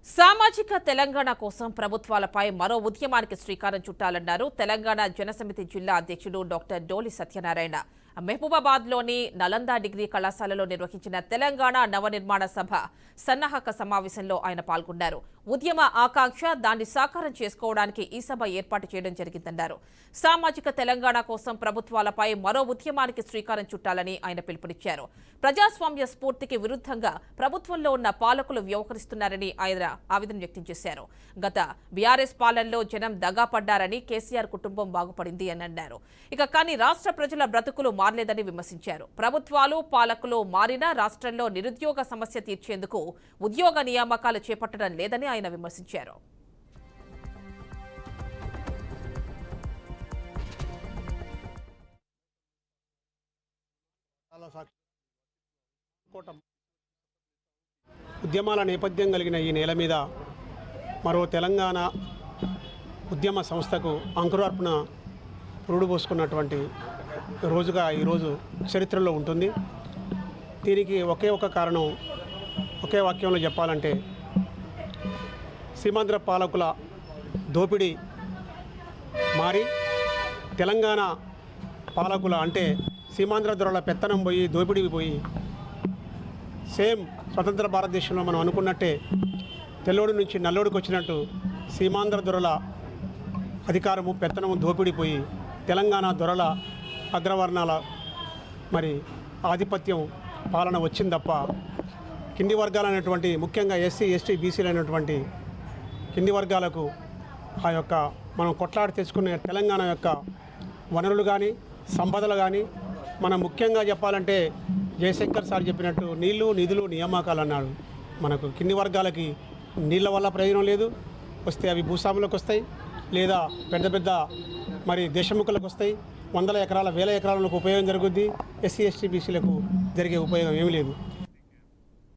సామాజిక తెలంగాణ కోసం ప్రభుత్వాలపై మరో ఉద్యమానికి శ్రీకారం చుట్టాలన్నారు తెలంగాణ జనసమితి జిల్లా అధ్యక్షుడు డాక్టర్ డోలి సత్యనారాయణ. మహబూబాబాద్లోని నలంద డిగ్రీ కళాశాలలో నిర్వహించిన తెలంగాణ నవనిర్మాణ సభ సన్నాహక సమావేశంలో ఆయన పాల్గొన్నారు. ఉద్యమ ఆకాంక్ష దాన్ని సాకారం చేసుకోవడానికి ఈ సభ ఏర్పాటు చేయడం జరిగిందన్నారు. సామాజిక తెలంగాణ కోసం ప్రభుత్వాలపై మరో ఉద్యమానికి శ్రీకారం చుట్టాలని ఆయన పిలుపునిచ్చారు. ప్రజాస్వామ్య స్ఫూర్తికి విరుద్ధంగా ప్రభుత్వంలో ఉన్న పాలకులు వ్యవహరిస్తున్నారని ఆయన ఆవేదన వ్యక్తం చేశారు. గత బీఆర్ఎస్ పాలనలో జనం దగాపడ్డారని, కేసీఆర్ కుటుంబం బాగుపడింది అని అన్నారు. కానీ రాష్ట్ర ప్రజల బ్రతుకులు మారలేదని విమర్శించారు. ప్రభుత్వాలు పాలకులు మారినా రాష్ట్రంలో నిరుద్యోగ సమస్య తీర్చేందుకు ఉద్యోగ నియామకాలు చేపట్టడం లేదని ఆయన విమర్శించారు. ఉద్యమాల నేపథ్యం కలిగిన ఈ నేల మీద మరో తెలంగాణ ఉద్యమ సంస్థకు అంకురార్పణ పురుడు పోసుకున్నటువంటి రోజుగా ఈరోజు చరిత్రలో ఉంటుంది. దీనికి ఒకే ఒక కారణం, ఒకే వాక్యంలో చెప్పాలంటే సీమాంధ్ర పాలకుల దోపిడీ మారి తెలంగాణ పాలకుల అంటే సీమాంధ్ర దొరల పెత్తనం పోయి దోపిడీ పోయి సేమ్ స్వతంత్ర భారతదేశంలో మనం అనుకున్నట్టే తెల్లోడి నుంచి నల్లోడికి వచ్చినట్టు సీమాంధ్ర దొరల అధికారము పెత్తనము దోపిడిపోయి తెలంగాణ దొరల అగ్రవర్ణాల మరి ఆధిపత్యం పాలన వచ్చింది తప్ప కింది వర్గాలైనటువంటి ముఖ్యంగా ఎస్సీ ఎస్టీ బీసీలు అయినటువంటి కింది వర్గాలకు ఆ యొక్క మనం కొట్లాడి తెచ్చుకునే తెలంగాణ యొక్క వనరులు కానీ సంపదలు కానీ మనం ముఖ్యంగా చెప్పాలంటే జయశంకర్ సార్ చెప్పినట్టు నీళ్లు నిధులు నియామకాలు అన్నాడు. మనకు కింది వర్గాలకి నీళ్ళ వల్ల ప్రయోజనం లేదు, వస్తే అవి భూస్వాములకు వస్తాయి, లేదా పెద్ద పెద్ద మరి దేశముఖులకు వస్తాయి. వందల ఎకరాల వేల ఎకరాలకు ఉపయోగం జరుగుద్ది, ఎస్సీ ఎస్టీ బీసీలకు జరిగే ఉపయోగం ఏమీ లేదు.